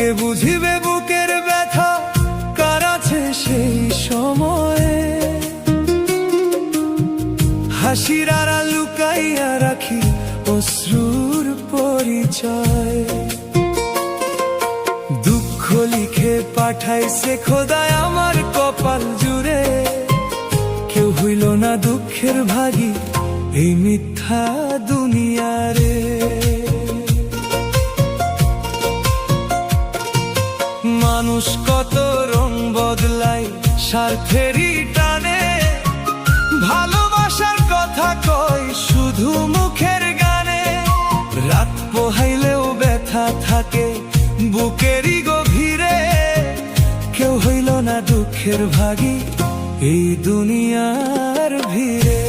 কে বুঝিবে বুকের ব্যথা, কার আছে সেই সময়ে? হাসির আড়াল লুকাইয়া রাখি অশ্রুর পরিচয়। দুঃখ লিখে পাঠাইছে খোদায় আমার কপাল জুড়ে, কেউ হইল না দুঃখের ভাগী এই মিথ্যা দুনিয়ারে। মানুষ কত রং বদলায় স্বার্থেরই টানে, ভালোবাসার কথা কয় শুধু মুখের গানে। রাত পোহাইলেও ব্যথা থাকে বুকেরই গভীরে, কেউ হইল না দুঃখের ভাগী এই দুনিয়ার ভিড়ে।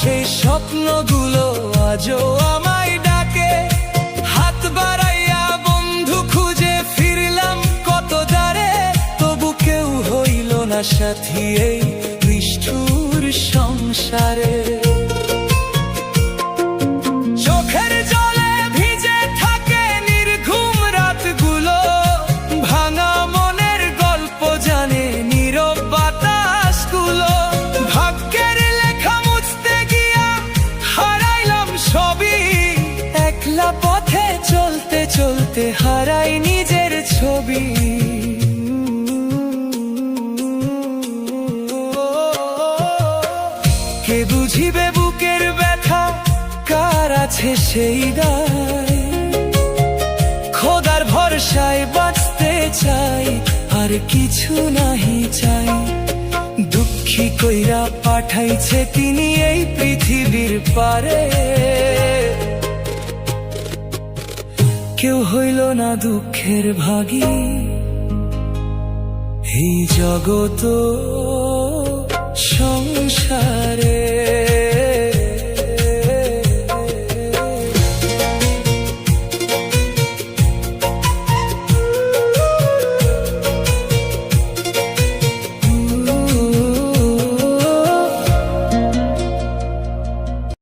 সেই স্বপ্নগুলো আজও আমায় ডাকে, হাত বাড়াইয়া বন্ধু খুঁজে ফিরলাম কত দ্বারে, তবু কেউ হইল না সাথী এই নিষ্ঠুর সংসারে। চোখের জলে ভিজে থাকে নির্ঘুম রাতগুলো, ভাঙা মনের গল্প জানে নীরব বাতাসগুলো। ভাগ্যের একলা পথে চলতে চলতে হারাই নিজের ছবি। কে বুঝিবে বুকের ব্যথা, কার আছে সেই দায়? খোদার ভরসায় বাঁচতে চাই, আর কিছু নাহি চাই। দুঃখী কইরা পাঠাইছে তিনি এই পৃথিবীর পারে, কেউ হইল না দুঃখের ভাগী এই জগত সংসারে।